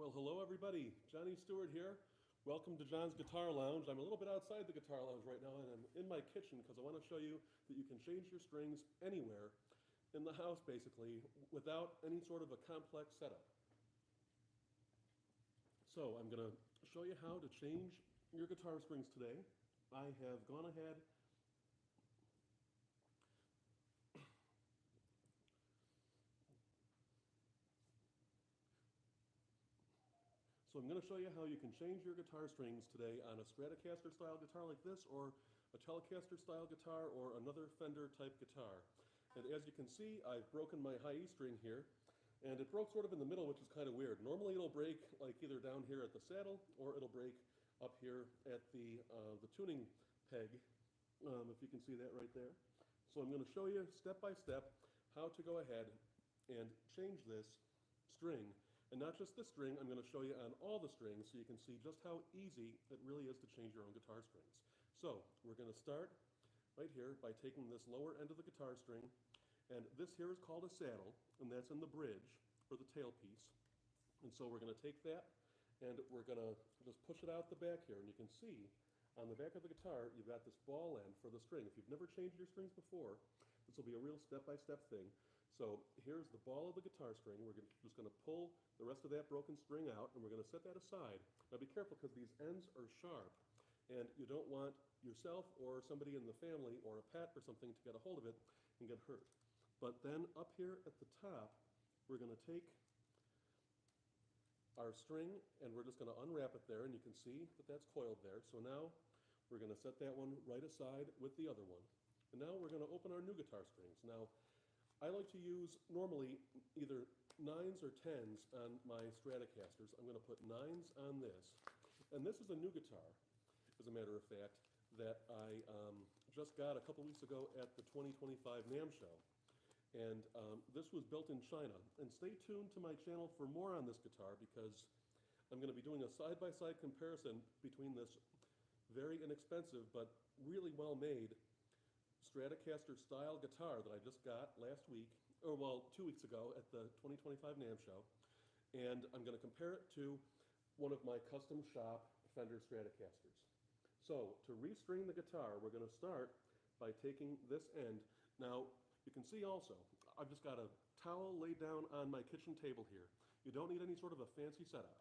Well, hello everybody. Johnny Stewart here. Welcome to John's Guitar Lounge. I'm a little bit outside the Guitar Lounge right now, and I'm in my kitchen because I want to show you that you can change your strings anywhere in the house, basically, without any sort of a complex setup. So I'm going to show you how to change your guitar strings today. I have gone ahead So I'm going to show you how you can change your guitar strings today on a Stratocaster style guitar like this, or a Telecaster style guitar, or another Fender type guitar. And as you can see, I've broken my high E string here, and it broke sort of in the middle, which is kind of weird. Normally it'll break like either down here at the saddle, or it'll break up here at the tuning peg, if you can see that right there. So I'm going to show you step by step how to go ahead and change this string. And not just the string, I'm going to show you on all the strings so you can see just how easy it really is to change your own guitar strings. So we're going to start right here by taking this lower end of the guitar string, and this here is called a saddle, and that's in the bridge, or the tailpiece. And so we're going to take that, and we're going to just push it out the back here, and you can see on the back of the guitar, you've got this ball end for the string. If you've never changed your strings before, this will be a real step-by-step thing. So here's the ball of the guitar string. We're just going to pull the rest of that broken string out, and we're going to set that aside. Now be careful, because these ends are sharp, and you don't want yourself or somebody in the family or a pet or something to get a hold of it and get hurt. But then up here at the top, we're going to take our string, and we're just going to unwrap it there, and you can see that that's coiled there. So now we're going to set that one right aside with the other one. And now we're going to open our new guitar strings. Now, I like to use normally either 9s or 10s on my Stratocasters. I'm going to put 9s on this. And this is a new guitar, as a matter of fact, that I just got a couple weeks ago at the 2025 NAMM show. And this was built in China. And stay tuned to my channel for more on this guitar, because I'm going to be doing a side-by-side comparison between this very inexpensive but really well-made Stratocaster style guitar that I just got last week, or well, 2 weeks ago at the 2025 NAMM show. And I'm going to compare it to one of my custom shop Fender Stratocasters. So to restring the guitar, we're going to start by taking this end. Now, you can see also, I've just got a towel laid down on my kitchen table here. You don't need any sort of a fancy setup.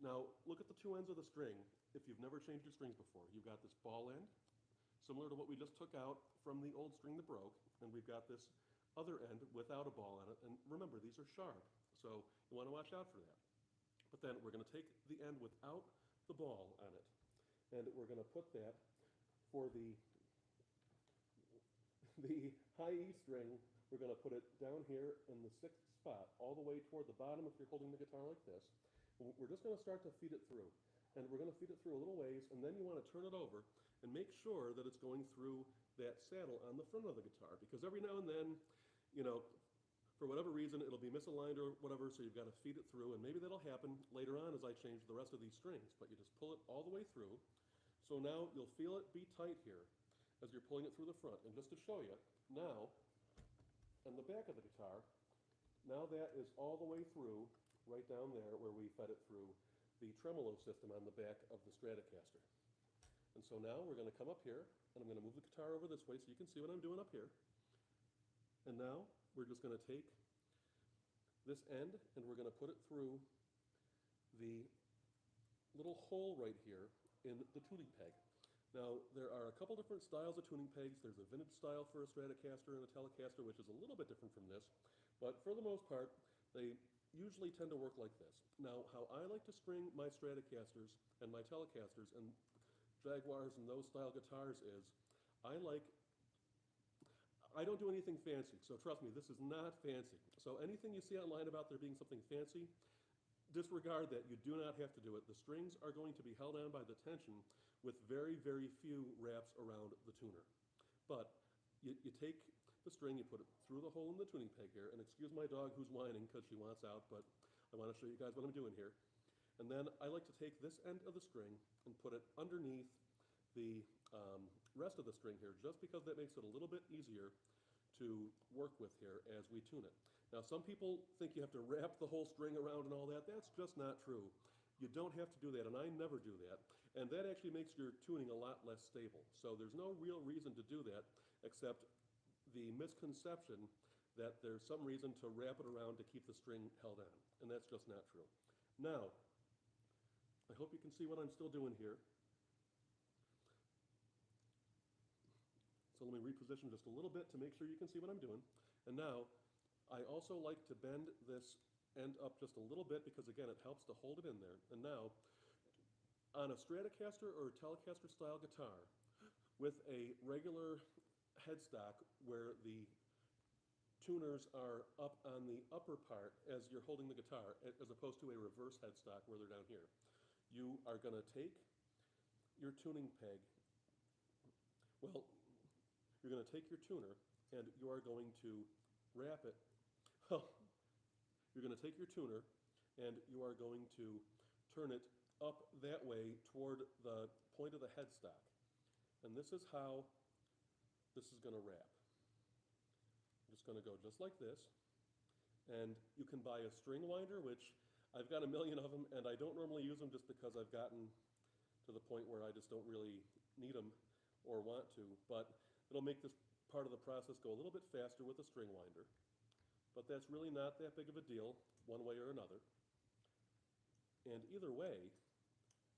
Now, look at the two ends of the string. If you've never changed your strings before, you've got this ball end, similar to what we just took out from the old string that broke, and we've got this other end without a ball on it. And remember, these are sharp, so you want to watch out for that. But then we're going to take the end without the ball on it, and we're going to put that for the high E string. We're going to put it down here in the 6th spot, all the way toward the bottom if you're holding the guitar like this. We're just going to start to feed it through. And we're going to feed it through a little ways, and then you want to turn it over and make sure that it's going through that saddle on the front of the guitar, because every now and then, you know, for whatever reason, it'll be misaligned or whatever, so you've got to feed it through, and maybe that'll happen later on as I change the rest of these strings, but you just pull it all the way through. So now you'll feel it be tight here as you're pulling it through the front. And just to show you, now, on the back of the guitar, now that is all the way through, right down there where we fed it through the tremolo system on the back of the Stratocaster. And so now we're going to come up here, and I'm going to move the guitar over this way so you can see what I'm doing up here. And now we're just going to take this end, and we're going to put it through the little hole right here in the tuning peg. Now, there are a couple different styles of tuning pegs. There's a vintage style for a Stratocaster and a Telecaster, which is a little bit different from this. But for the most part, they usually tend to work like this. Now, how I like to string my Stratocasters and my Telecasters and Jaguars and those style guitars is, I don't do anything fancy, so trust me, this is not fancy. So anything you see online about there being something fancy, disregard that. You do not have to do it. The strings are going to be held on by the tension with very, very few wraps around the tuner. But you take the string, you put it through the hole in the tuning peg here, and excuse my dog who's whining because she wants out, but I want to show you guys what I'm doing here. And then I like to take this end of the string and put it underneath the rest of the string here, just because that makes it a little bit easier to work with here as we tune it. Now, some people think you have to wrap the whole string around and all that. That's just not true. You don't have to do that, and I never do that. And that actually makes your tuning a lot less stable. So there's no real reason to do that except the misconception that there's some reason to wrap it around to keep the string held on. And that's just not true. Now, I hope you can see what I'm still doing here. So let me reposition just a little bit to make sure you can see what I'm doing. And now, I also like to bend this end up just a little bit because, again, it helps to hold it in there. And now, on a Stratocaster or Telecaster style guitar with a regular headstock where the tuners are up on the upper part as you're holding the guitar, as opposed to a reverse headstock where they're down here, you are going to take your tuning peg. Well, you're going to take your tuner and you are going to wrap it. Well, you're going to take your tuner and you are going to turn it up that way toward the point of the headstock. And this is how this is going to wrap. I'm just going to go just like this. And you can buy a string winder, which I've got a million of them, and I don't normally use them just because I've gotten to the point where I just don't really need them or want to. But it'll make this part of the process go a little bit faster with a string winder. But that's really not that big of a deal, one way or another. And either way,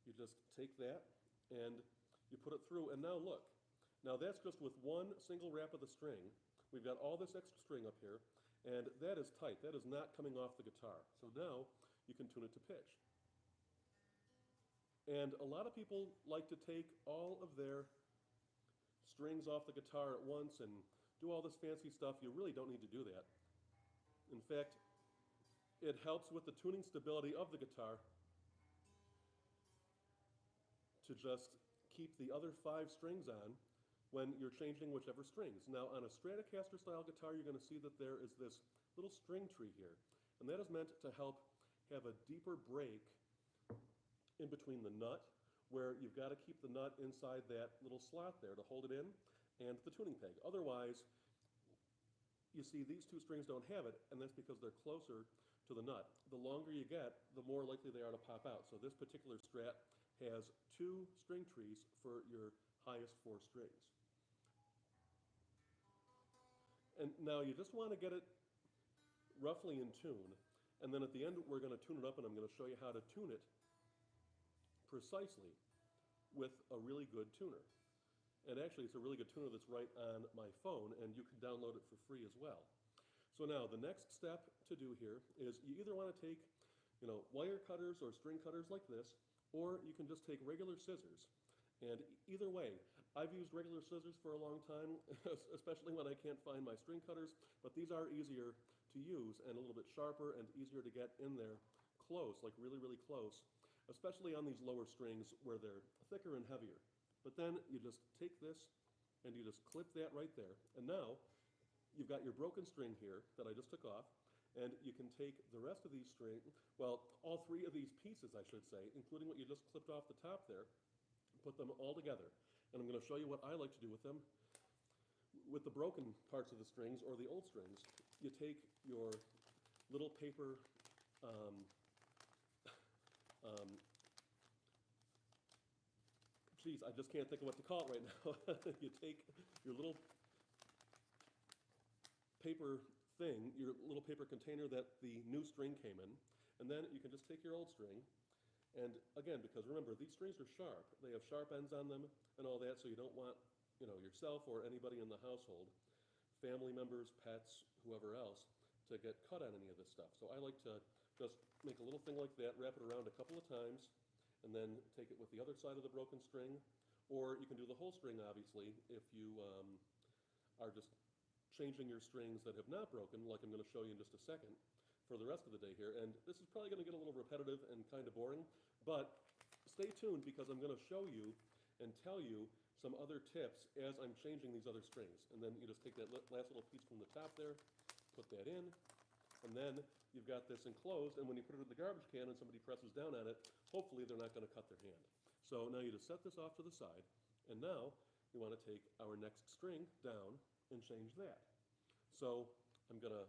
you just take that and you put it through, and now look. Now that's just with one single wrap of the string. We've got all this extra string up here, and that is tight. That is not coming off the guitar. So now you can tune it to pitch. And a lot of people like to take all of their strings off the guitar at once and do all this fancy stuff. You really don't need to do that. In fact, it helps with the tuning stability of the guitar to just keep the other 5 strings on when you're changing whichever strings. Now, on a Stratocaster style guitar, you're going to see that there is this little string tree here, and that is meant to help have a deeper break in between the nut, where you've got to keep the nut inside that little slot there to hold it in, and the tuning peg. Otherwise, you see these 2 strings don't have it, and that's because they're closer to the nut. The longer you get, the more likely they are to pop out. So this particular Strat has 2 string trees for your highest 4 strings. And now you just want to get it roughly in tune, and then at the end we're going to tune it up, and I'm going to show you how to tune it precisely with a really good tuner. And actually, it's a really good tuner that's right on my phone, and you can download it for free as well. So now, the next step to do here is you either want to take, wire cutters or string cutters like this, or you can just take regular scissors. And either way, I've used regular scissors for a long time, especially when I can't find my string cutters, but these are easier to use and a little bit sharper and easier to get in there close, like really, really close, especially on these lower strings where they're thicker and heavier. But then you just take this and you just clip that right there. And now you've got your broken string here that I just took off, and you can take the rest of these strings, well, all 3 of these pieces, I should say, including what you just clipped off the top there, put them all together. And I'm going to show you what I like to do with them. With the broken parts of the strings or the old strings, you take your little paper geez, I just can't think of what to call it right now. You take your little paper thing, your little paper container that the new string came in, and then you can just take your old string, and again, because remember, these strings are sharp. They have sharp ends on them and all that, so you don't want, yourself or anybody in the household, family members, pets, whoever else, to get cut on any of this stuff. So I like to just make a little thing like that, wrap it around a couple of times, and then take it with the other side of the broken string. Or you can do the whole string, obviously, if you are just changing your strings that have not broken, like I'm going to show you in just a second, for the rest of the day here. And this is probably going to get a little repetitive and kind of boring, but stay tuned because I'm going to show you and tell you some other tips as I'm changing these other strings. And then you just take that last little piece from the top there, put that in, and then you've got this enclosed, and when you put it in the garbage can and somebody presses down on it, hopefully they're not going to cut their hand. So now you just set this off to the side, and now you want to take our next string down and change that. So I'm going to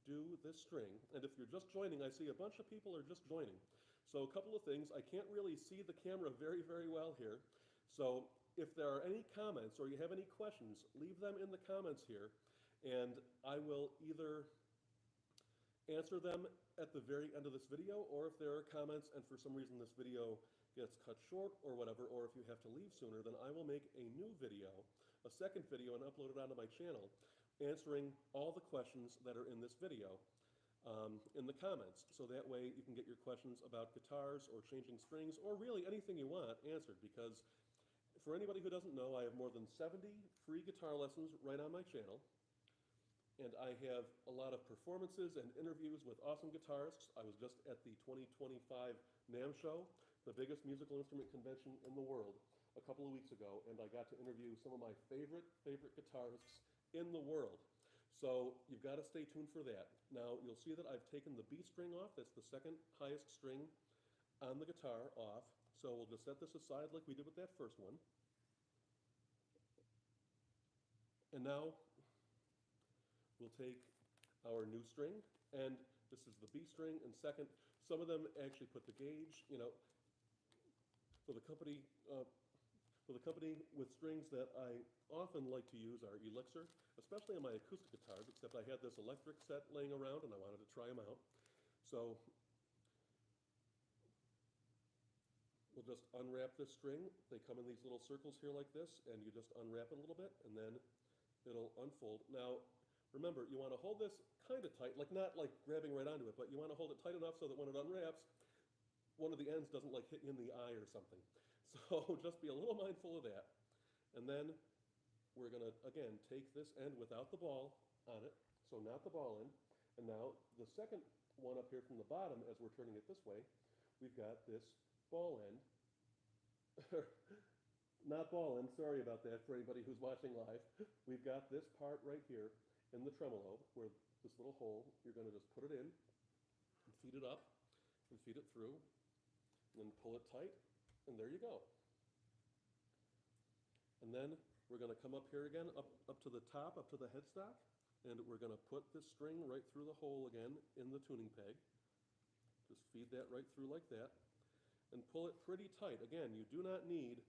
do this string. And if you're just joining, I see a bunch of people are just joining. So a couple of things, I can't really see the camera very, very well here. So if there are any comments or you have any questions, leave them in the comments here, and I will either answer them at the very end of this video, or if there are comments and for some reason this video gets cut short or whatever, or if you have to leave sooner, then I will make a new video, a second video, and upload it onto my channel, answering all the questions that are in this video in the comments. So that way you can get your questions about guitars or changing strings or really anything you want answered, because for anybody who doesn't know, I have more than 70 free guitar lessons right on my channel. And I have a lot of performances and interviews with awesome guitarists. I was just at the 2025 NAMM show, the biggest musical instrument convention in the world, a couple of weeks ago, and I got to interview some of my favorite guitarists in the world. So you've got to stay tuned for that. Now you'll see that I've taken the B string off. That's the second highest string on the guitar off. So we'll just set this aside like we did with that first one. And now we'll take our new string, and this is the B string, and second, some of them actually put the gauge, for the company with strings that I often like to use are Elixir, especially on my acoustic guitars, except I had this electric set laying around and I wanted to try them out. So we'll just unwrap this string. They come in these little circles here like this, and you just unwrap it a little bit, and then it'll unfold. Now, remember, you want to hold this kind of tight, like not like grabbing right onto it, but you want to hold it tight enough so that when it unwraps, one of the ends doesn't like hit you in the eye or something. So just be a little mindful of that. And then we're going to, again, take this end without the ball on it, so not the ball end. And now the second one up here from the bottom, as we're turning it this way, we've got this ball end. Not ball end, sorry about that for anybody who's watching live. We've got this part right here in the tremolo, where this little hole, you're going to just put it in and feed it up and feed it through, and then pull it tight, and there you go. And then we're going to come up here again, up to the top, up to the headstock, and we're going to put this string right through the hole again in the tuning peg. Just feed that right through like that, and pull it pretty tight. Again, you do not need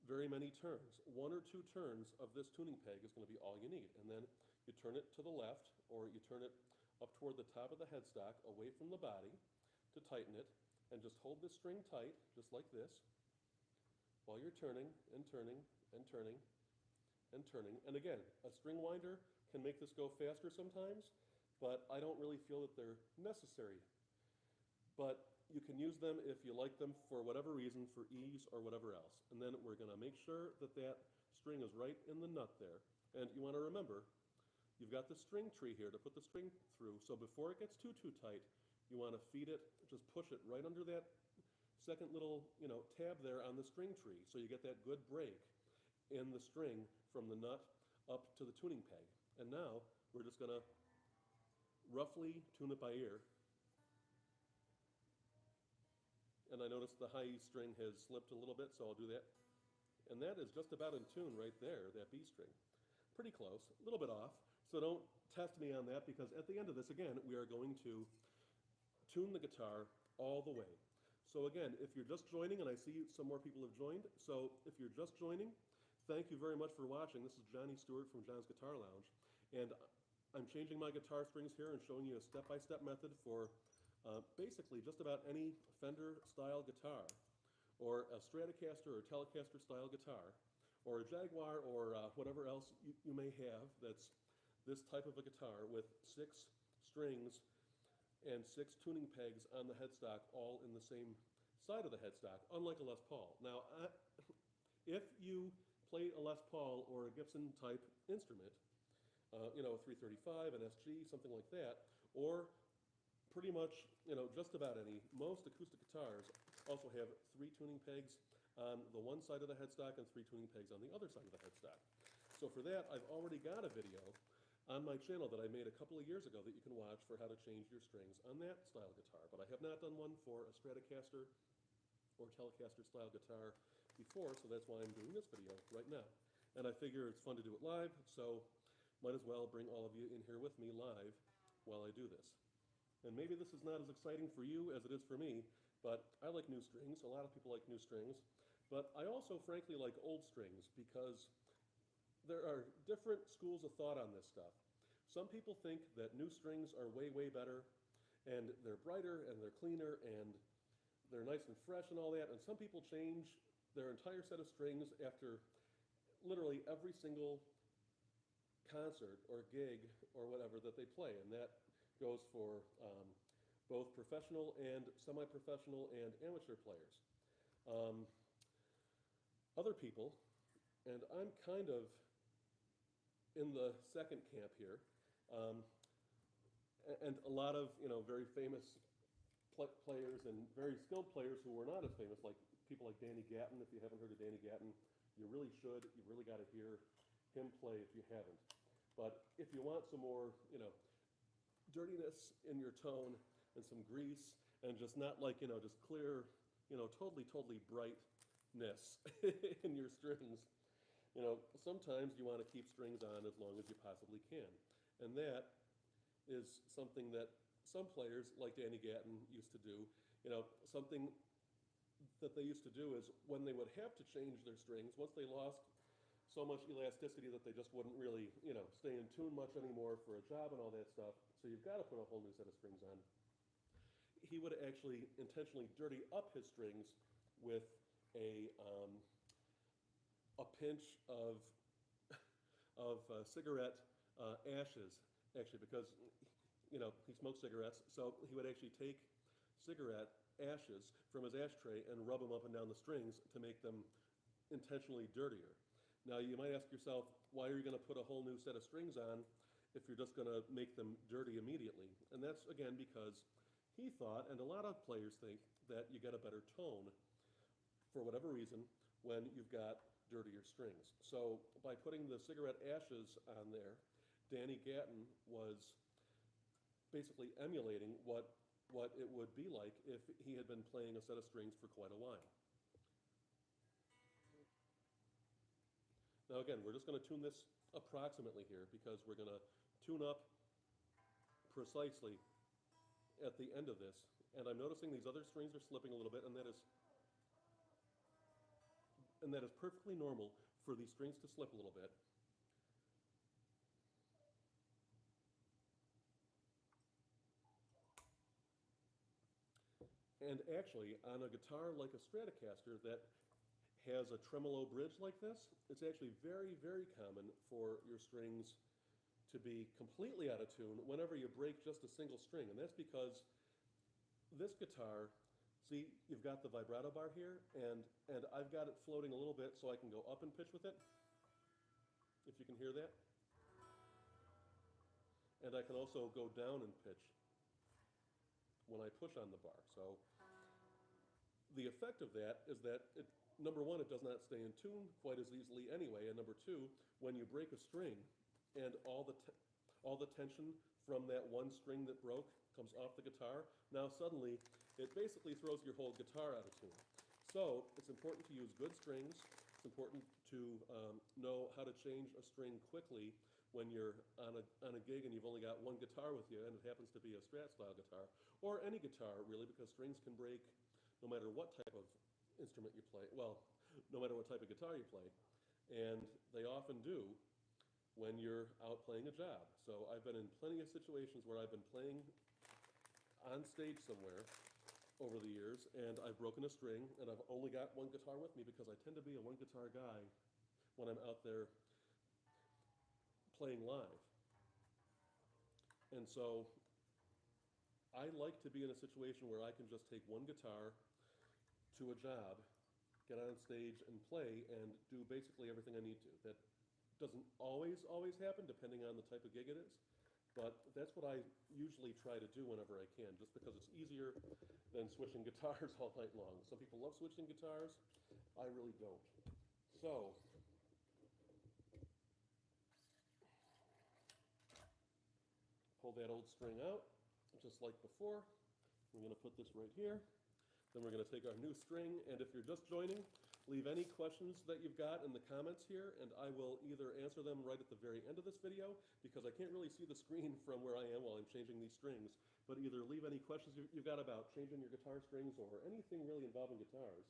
very many turns. 1 or 2 turns of this tuning peg is going to be all you need. And then you turn it to the left, or you turn it up toward the top of the headstock, away from the body, to tighten it, and just hold this string tight, just like this, while you're turning and turning and turning and turning. And again, a string winder can make this go faster sometimes, but I don't really feel that they're necessary. But you can use them if you like them for whatever reason, for ease or whatever else. And then we're going to make sure that that string is right in the nut there. And you want to remember, you've got the string tree here to put the string through. So before it gets too tight, you want to feed it, just push it right under that second little tab there on the string tree. So you get that good break in the string from the nut up to the tuning peg. And now we're just going to roughly tune it by ear. And I noticed the high E string has slipped a little bit, so I'll do that. And that is just about in tune right there, that B string. Pretty close, a little bit off. So don't test me on that, because at the end of this, again, we are going to tune the guitar all the way. So again, if you're just joining, and I see some more people have joined, so if you're just joining, thank you very much for watching. This is Johnny Stewart from John's Guitar Lounge. And I'm changing my guitar strings here and showing you a step-by-step method for basically just about any Fender-style guitar, or a Stratocaster or Telecaster style guitar, or a Jaguar, or whatever else you may have that's this type of a guitar with 6 strings and 6 tuning pegs on the headstock, all in the same side of the headstock, unlike a Les Paul. Now, if you play a Les Paul or a Gibson type instrument, a 335, an SG, something like that, or pretty much, just about any, most acoustic guitars also have 3 tuning pegs on the one side of the headstock and 3 tuning pegs on the other side of the headstock. So for that, I've already got a video on my channel that I made a couple of years ago that you can watch for how to change your strings on that style guitar. But I have not done one for a Stratocaster or Telecaster style guitar before, so that's why I'm doing this video right now. And I figure it's fun to do it live, so might as well bring all of you in here with me live while I do this. And maybe this is not as exciting for you as it is for me, but I like new strings. A lot of people like new strings. But I also, frankly, like old strings because there are different schools of thought on this stuff. Some people think that new strings are way, way better, and they're brighter, and they're cleaner, and they're nice and fresh and all that. And some people change their entire set of strings after literally every single concert or gig or whatever that they play. And that goes for both professional and semi-professional and amateur players. Um, Other people, and I'm kind of in the second camp here, um, and a lot of very famous players and very skilled players who were not as famous, like people like Danny Gatton. If you haven't heard of Danny Gatton, you really should. You really got to hear him play if you haven't. But if you want some more, dirtiness in your tone and some grease and just not like, just clear, totally brightness in your strings, sometimes you want to keep strings on as long as you possibly can. And that is something that some players, like Danny Gatton, used to do. Something that they used to do is when they would have to change their strings, once they lost so much elasticity that they just wouldn't really, stay in tune much anymore for a job and all that stuff, so you've got to put a whole new set of strings on. He would actually intentionally dirty up his strings with a pinch of cigarette ashes, actually, because he smoked cigarettes, so he would actually take cigarette ashes from his ashtray and rub them up and down the strings to make them intentionally dirtier. Now you might ask yourself, why are you going to put a whole new set of strings on if you're just going to make them dirty immediately? And that's, again, because he thought, and a lot of players think, that you get a better tone, for whatever reason, when you've got dirtier strings. So by putting the cigarette ashes on there, Danny Gatton was basically emulating what it would be like if he had been playing a set of strings for quite a while. Now again, we're just going to tune this approximately here because we're going to tune up precisely at the end of this. And I'm noticing these other strings are slipping a little bit, and that is perfectly normal for these strings to slip a little bit. And actually, on a guitar like a Stratocaster that has a tremolo bridge like this, it's actually very, very common for your strings to be completely out of tune whenever you break just a single string. And that's because this guitar, see, you've got the vibrato bar here, and I've got it floating a little bit so I can go up in pitch with it, if you can hear that. And I can also go down in pitch when I push on the bar. So the effect of that is that, number one, it does not stay in tune quite as easily anyway, and number two, when you break a string and all the tension from that one string that broke comes off the guitar, now suddenly it basically throws your whole guitar out of tune. So it's important to use good strings. It's important to know how to change a string quickly when you're on a gig and you've only got one guitar with you, and it happens to be a Strat style guitar, or any guitar really, because strings can break no matter what type of instrument you play. Well, no matter what type of guitar you play, and they often do when you're out playing a job. So I've been in plenty of situations where I've been playing on stage somewhere over the years, and I've broken a string, and I've only got one guitar with me because I tend to be a one guitar guy when I'm out there playing live. And so I like to be in a situation where I can just take one guitar to a job, get on stage and play, and do basically everything I need to. That doesn't always happen, depending on the type of gig it is, but that's what I usually try to do whenever I can, just because it's easier than switching guitars all night long. Some people love switching guitars. I really don't. So pull that old string out, just like before. We're going to put this right here. Then we're going to take our new string, and if you're just joining, Leave any questions that you've got in the comments here, and I will either answer them right at the very end of this video, because I can't really see the screen from where I am while I'm changing these strings, but either leave any questions you've got about changing your guitar strings or anything really involving guitars,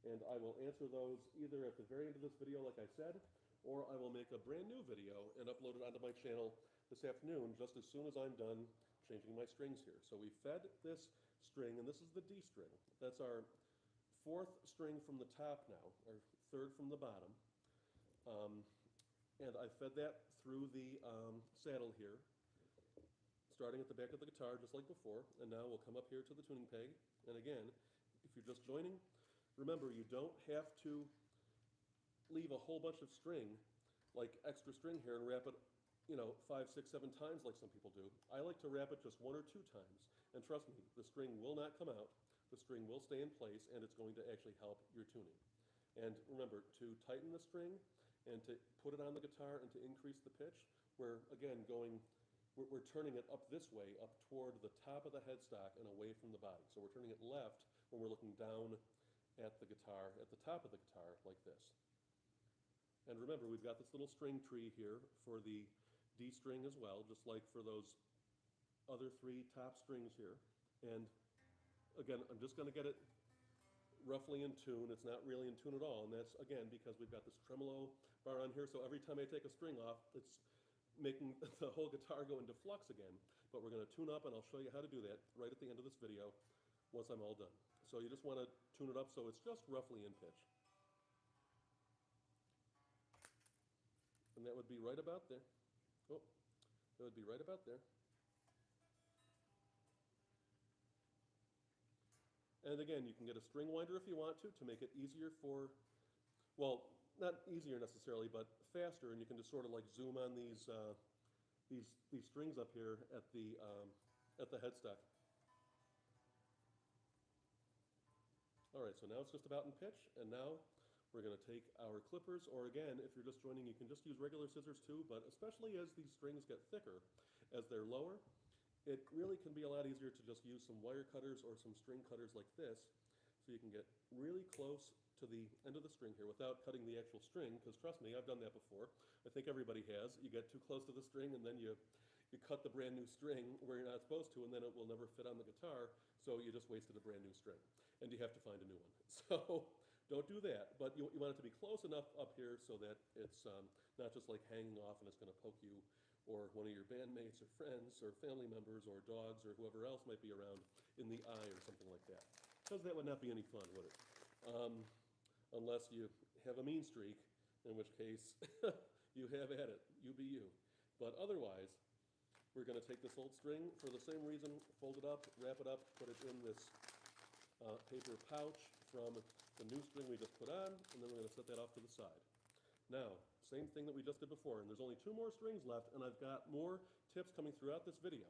and I will answer those either at the very end of this video, like I said, or I will make a brand new video and upload it onto my channel this afternoon, just as soon as I'm done changing my strings here. So we fed this string, and this is the D string. That's our fourth string from the top now, or third from the bottom. And I fed that through the saddle here, starting at the back of the guitar, just like before. And now we'll come up here to the tuning peg. And again, if you're just joining, remember, you don't have to leave a whole bunch of string, like extra string here, and wrap it 5, 6, 7 times like some people do. I like to wrap it just 1 or 2 times. And trust me, the string will not come out. The string will stay in place, and it's going to actually help your tuning. And remember, to tighten the string and to put it on the guitar and to increase the pitch, we're again we're turning it up this way, up toward the top of the headstock and away from the body. So we're turning it left when we're looking down at the guitar, at the top of the guitar, like this. And remember, we've got this little string tree here for the D string as well, just like for those other 3 top strings here. And again, I'm just going to get it roughly in tune. It's not really in tune at all, and that's, again, because we've got this tremolo bar on here, so every time I take a string off, it's making the whole guitar go into flux again. But we're going to tune up, and I'll show you how to do that right at the end of this video once I'm all done. So you just want to tune it up so it's just roughly in pitch. And that would be right about there. Oh, that would be right about there. And again, you can get a string winder if you want to make it easier for, well, not easier necessarily, but faster, and you can just sort of like zoom on these strings up here at the headstock. All right, so now it's just about in pitch, and now we're going to take our clippers, or again, if you're just joining, you can just use regular scissors too, but especially as these strings get thicker, as they're lower, it really can be a lot easier to just use some wire cutters or some string cutters like this, so you can get really close to the end of the string here without cutting the actual string, because trust me, I've done that before. I think everybody has. You get too close to the string, and then you cut the brand new string where you're not supposed to, and then it will never fit on the guitar, so you just wasted a brand new string, and you have to find a new one. So don't do that, but you want it to be close enough up here so that it's not just like hanging off and it's going to poke you or one of your bandmates or friends or family members or dogs or whoever else might be around in the eye or something like that. Because that would not be any fun, would it? Unless you have a mean streak, in which case you have at it, you be you. But otherwise, we're going to take this old string for the same reason, fold it up, wrap it up, put it in this paper pouch from the new string we just put on, and then we're going to set that off to the side. Now, same thing that we just did before, and there's only 2 more strings left, and I've got more tips coming throughout this video.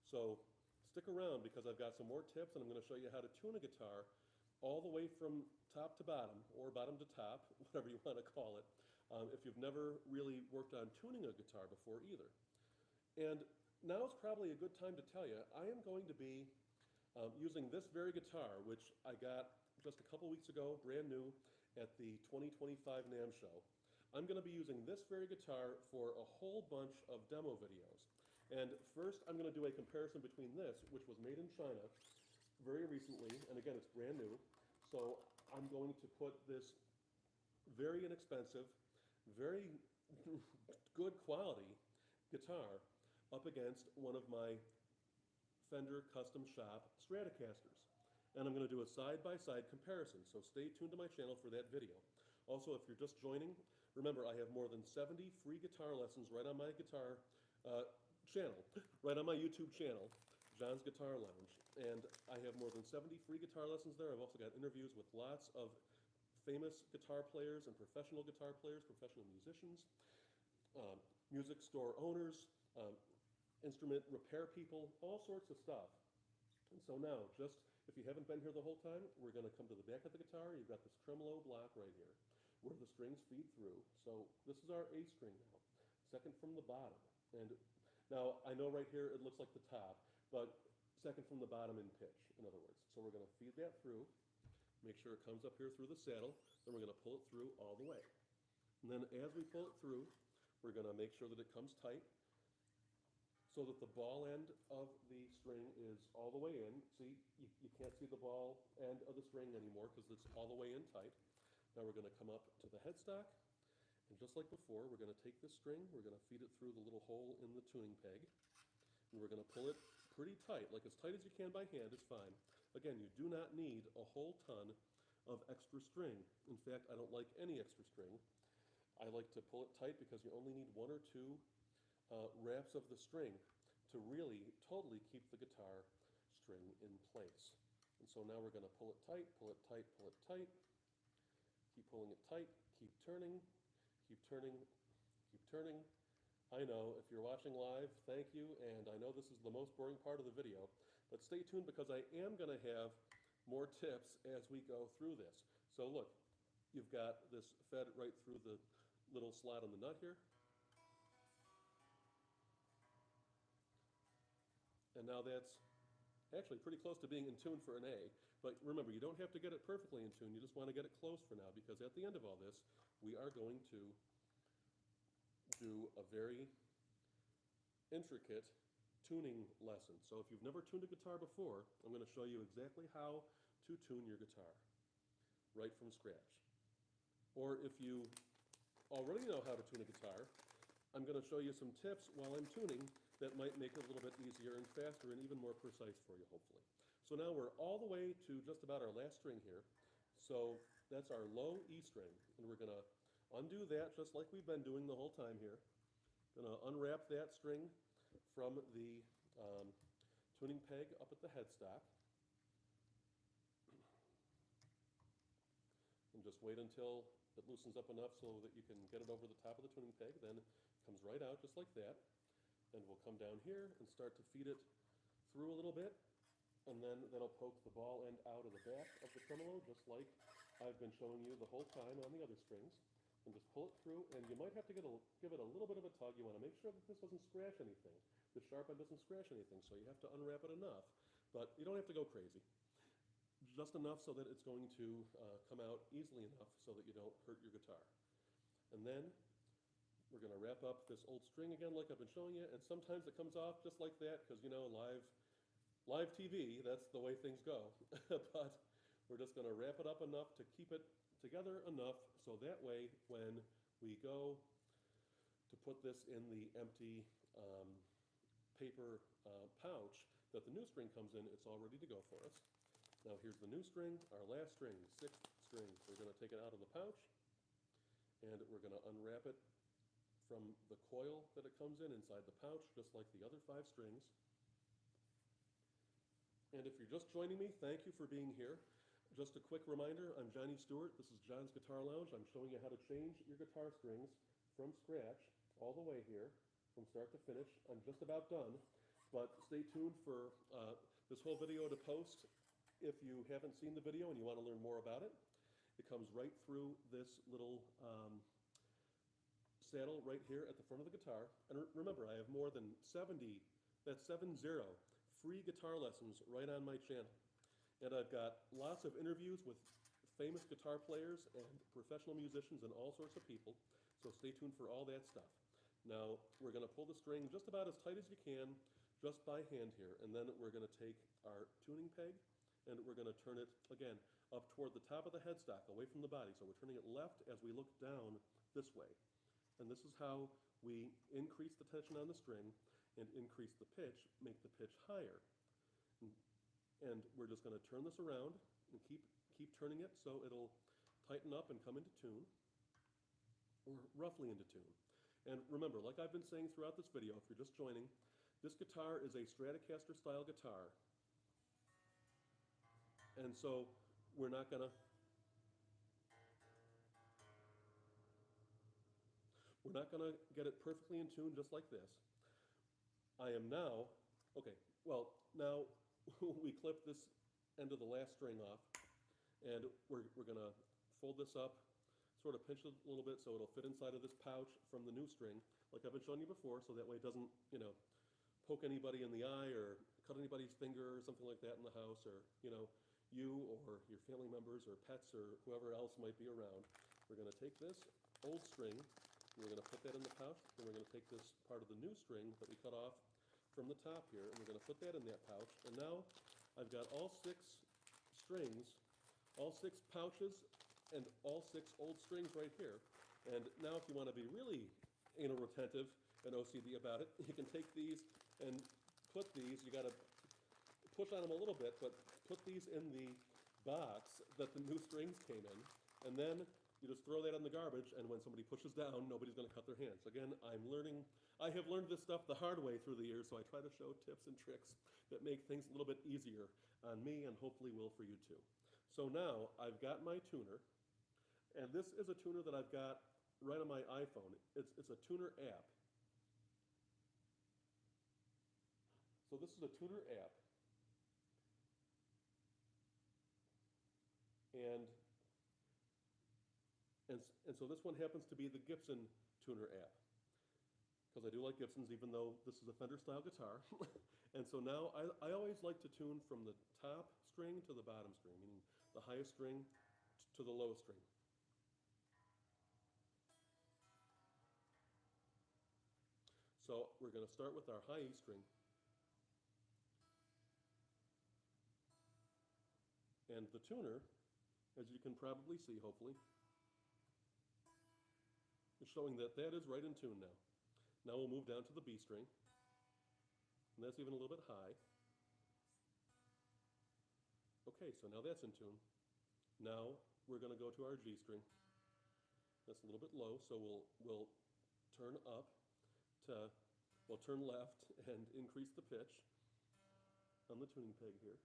So stick around, because I've got some more tips, and I'm going to show you how to tune a guitar all the way from top to bottom, or bottom to top, whatever you want to call it, if you've never really worked on tuning a guitar before either. And now is probably a good time to tell you, I am going to be using this very guitar, which I got just a couple weeks ago, brand new, at the 2025 NAMM show. I'm going to be using this very guitar for a whole bunch of demo videos. And first, I'm going to do a comparison between this, which was made in China very recently, and again, it's brand new. So I'm going to put this very inexpensive, very good quality guitar up against one of my Fender Custom Shop Stratocasters. And I'm going to do a side-by-side comparison, so stay tuned to my channel for that video. Also, if you're just joining, remember, I have more than 70 free guitar lessons right on my guitar channel, right on my YouTube channel, John's Guitar Lounge. And I have more than 70 free guitar lessons there. I've also got interviews with lots of famous guitar players and professional guitar players, professional musicians, music store owners, instrument repair people, all sorts of stuff. And so now, just if you haven't been here the whole time, we're going to come to the back of the guitar. You've got this tremolo block right here where the strings feed through. So this is our A string now, second from the bottom. And now I know right here it looks like the top, but second from the bottom in pitch, in other words. So we're going to feed that through, make sure it comes up here through the saddle. then we're going to pull it through all the way. And then as we pull it through, we're going to make sure that it comes tight so that the ball end of the string is all the way in. See, you can't see the ball end of the string anymore because it's all the way in tight. Now we're going to come up to the headstock, and just like before, we're going to take this string, we're going to feed it through the little hole in the tuning peg, and we're going to pull it pretty tight, like as tight as you can by hand is fine. Again, you do not need a whole ton of extra string. In fact, I don't like any extra string. I like to pull it tight because you only need one or two wraps of the string to really totally keep the guitar string in place. And so now we're going to pull it tight, pull it tight, pull it tight. Keep pulling it tight, keep turning, keep turning, keep turning. I know, if you're watching live, thank you, and I know this is the most boring part of the video, but stay tuned because I am going to have more tips as we go through this. So look, you've got this fed right through the little slot on the nut here. And now that's actually pretty close to being in tune for an A. But remember, you don't have to get it perfectly in tune. You just want to get it close for now, because at the end of all this, we are going to do a very intricate tuning lesson. So if you've never tuned a guitar before, I'm going to show you exactly how to tune your guitar right from scratch. Or if you already know how to tune a guitar, I'm going to show you some tips while I'm tuning that might make it a little bit easier and faster and even more precise for you, hopefully. So now we're all the way to just about our last string here. So that's our low E string, and we're going to undo that just like we've been doing the whole time here. Going to unwrap that string from the tuning peg up at the headstock. And just wait until it loosens up enough so that you can get it over the top of the tuning peg. Then it comes right out just like that. Then we'll come down here and start to feed it through a little bit. And then that'll poke the ball end out of the back of the tremolo, just like I've been showing you the whole time on the other strings. And just pull it through, and you might have to give it a little bit of a tug. You want to make sure that this doesn't scratch anything. The sharp end doesn't scratch anything, so you have to unwrap it enough. But you don't have to go crazy. Just enough so that it's going to come out easily enough so that you don't hurt your guitar. And then we're going to wrap up this old string again like I've been showing you, and sometimes it comes off just like that because, you know, live TV, that's the way things go. But we're just going to wrap it up enough to keep it together enough so that way when we go to put this in the empty paper pouch that the new string comes in, it's all ready to go for us. Now here's the new string, our last string, 6th string. We're going to take it out of the pouch, and we're going to unwrap it from the coil that it comes in inside the pouch, just like the other 5 strings. And if you're just joining me, thank you for being here. Just a quick reminder, I'm Johnny Stewart. This is John's Guitar Lounge. I'm showing you how to change your guitar strings from scratch all the way here, from start to finish. I'm just about done, but stay tuned for this whole video to post. If you haven't seen the video and you want to learn more about it, it comes right through this little saddle right here at the front of the guitar. And remember, I have more than 70, that's 70, free guitar lessons right on my channel. And I've got lots of interviews with famous guitar players and professional musicians and all sorts of people. So stay tuned for all that stuff. Now, we're going to pull the string just about as tight as you can, just by hand here. And then we're going to take our tuning peg, and we're going to turn it, again, up toward the top of the headstock, away from the body. So we're turning it left as we look down this way. And this is how we increase the tension on the string and increase the pitch, make the pitch higher. And we're just going to turn this around and keep turning it so it'll tighten up and come into tune, or roughly into tune. And remember, like I've been saying throughout this video, if you're just joining, this guitar is a Stratocaster style guitar. And so we're not going to get it perfectly in tune just like this. I am now, okay, well, now we clip this end of the last string off, and we're going to fold this up, sort of pinch it a little bit so it'll fit inside of this pouch from the new string, like I've been showing you before, so that way it doesn't, you know, poke anybody in the eye or cut anybody's finger or something like that in the house, or, you know, you or your family members or pets or whoever else might be around. We're going to take this old string, and we're going to put that in the pouch, and we're going to take this part of the new string that we cut off from the top here, and we're going to put that in that pouch. And now I've got all 6 strings, all 6 pouches, and all 6 old strings right here. And now if you want to be really anal retentive and OCD about it, you can take these and put these, you got to push on them a little bit, but put these in the box that the new strings came in, and then you just throw that in the garbage, and when somebody pushes down, nobody's going to cut their hands. Again, I have learned this stuff the hard way through the years, so I try to show tips and tricks that make things a little bit easier on me and hopefully will for you too. So now I've got my tuner, and this is a tuner that I've got right on my iPhone. It's a tuner app. So this is a tuner app. And so this one happens to be the Gibson tuner app, because I do like Gibsons, even though this is a Fender style guitar. And so now I always like to tune from the top string to the bottom string, meaning the highest string to the lowest string. So we're going to start with our high E string. And the tuner, as you can probably see, hopefully, is showing that that is right in tune now. Now we'll move down to the B string, and that's even a little bit high. Okay, so now that's in tune. Now we're going to go to our G string. That's a little bit low, so we'll turn up to, we'll turn left and increase the pitch on the tuning peg here.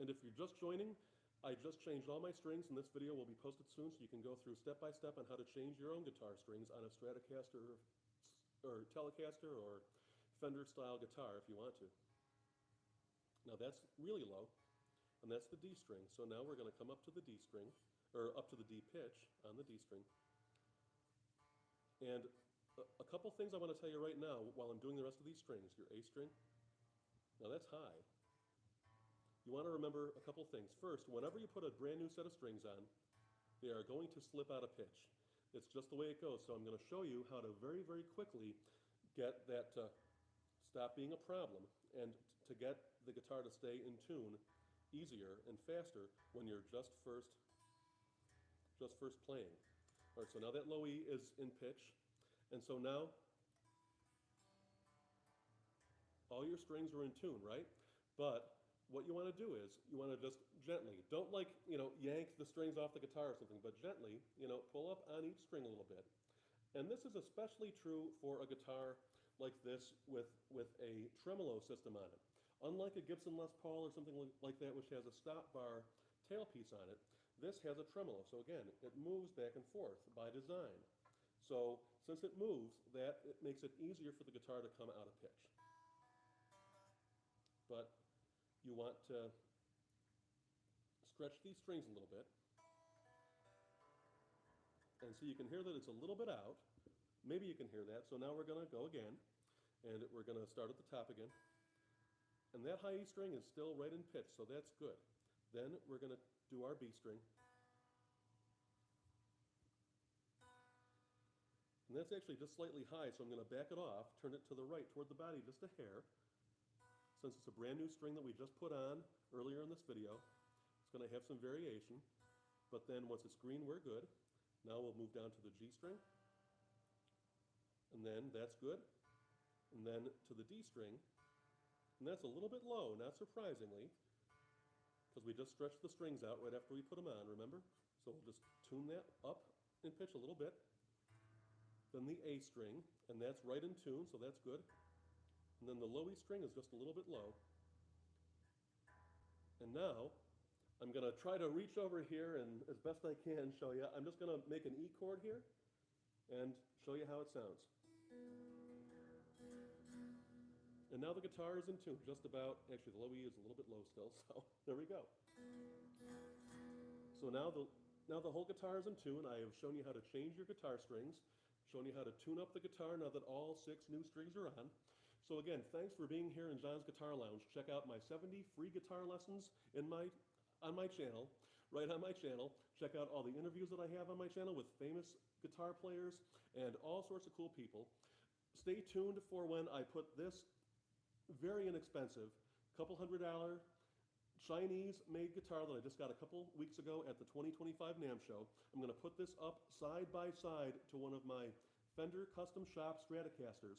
And if you're just joining, I just changed all my strings, and this video will be posted soon, so you can go through step by step on how to change your own guitar strings on a Stratocaster or Telecaster or Fender style guitar if you want to. Now that's really low, and that's the D string. So now we're going to come up to the D string, or up to the D pitch on the D string. And a couple things I want to tell you right now while I'm doing the rest of these strings. Your A string, now that's high. You want to remember a couple things. First, whenever you put a brand new set of strings on, they are going to slip out of pitch. It's just the way it goes. So I'm going to show you how to very, very quickly get that to stop being a problem and to get the guitar to stay in tune easier and faster when you're just first playing. All right, so now that low E is in pitch, and so now all your strings are in tune, right? But what you want to do is you want to just gently, don't like, yank the strings off the guitar or something, but gently, pull up on each string a little bit. And this is especially true for a guitar like this with a tremolo system on it. Unlike a Gibson Les Paul or something like that, which has a stop bar tailpiece on it, this has a tremolo. So again, it moves back and forth by design. So since it moves, it makes it easier for the guitar to come out of pitch. But you want to stretch these strings a little bit. And so you can hear that it's a little bit out. Maybe you can hear that. So now we're going to go again, and we're going to start at the top again. And that high E string is still right in pitch, so that's good. Then we're going to do our B string. And that's actually just slightly high, so I'm going to back it off, turn it to the right toward the body just a hair. Since it's a brand new string that we just put on earlier in this video, it's going to have some variation. But then once it's green, we're good. Now we'll move down to the G string. And then that's good. And then to the D string. And that's a little bit low, not surprisingly, because we just stretched the strings out right after we put them on, remember? So we'll just tune that up in pitch a little bit. Then the A string, and that's right in tune, so that's good. And then the low E string is just a little bit low. And now, I'm going to try to reach over here and as best I can show you. I'm just going to make an E chord here and show you how it sounds. And now the guitar is in tune, just about. Actually, the low E is a little bit low still, so there we go. So now the whole guitar is in tune. I have shown you how to change your guitar strings, shown you how to tune up the guitar now that all 6 new strings are on. So again, thanks for being here in John's Guitar Lounge. Check out my 70 free guitar lessons on my channel, right on my channel. Check out all the interviews that I have on my channel with famous guitar players and all sorts of cool people. Stay tuned for when I put this very inexpensive, couple $100 Chinese-made guitar that I just got a couple weeks ago at the 2025 NAMM show. I'm going to put this up side by side to one of my Fender Custom Shop Stratocasters,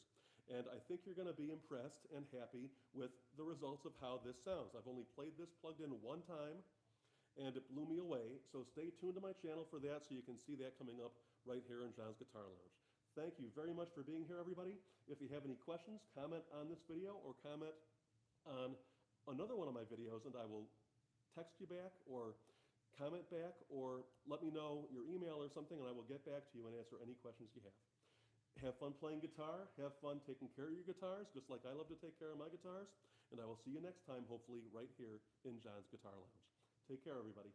and I think you're going to be impressed and happy with the results of how this sounds. I've only played this plugged in one time, and it blew me away, so stay tuned to my channel for that so you can see that coming up right here in John's Guitar Lounge. Thank you very much for being here, everybody. If you have any questions, comment on this video or comment on another one of my videos, and I will text you back or comment back or let me know your email or something, and I will get back to you and answer any questions you have. Have fun playing guitar. Have fun taking care of your guitars, just like I love to take care of my guitars. And I will see you next time, hopefully, right here in John's Guitar Lounge. Take care, everybody.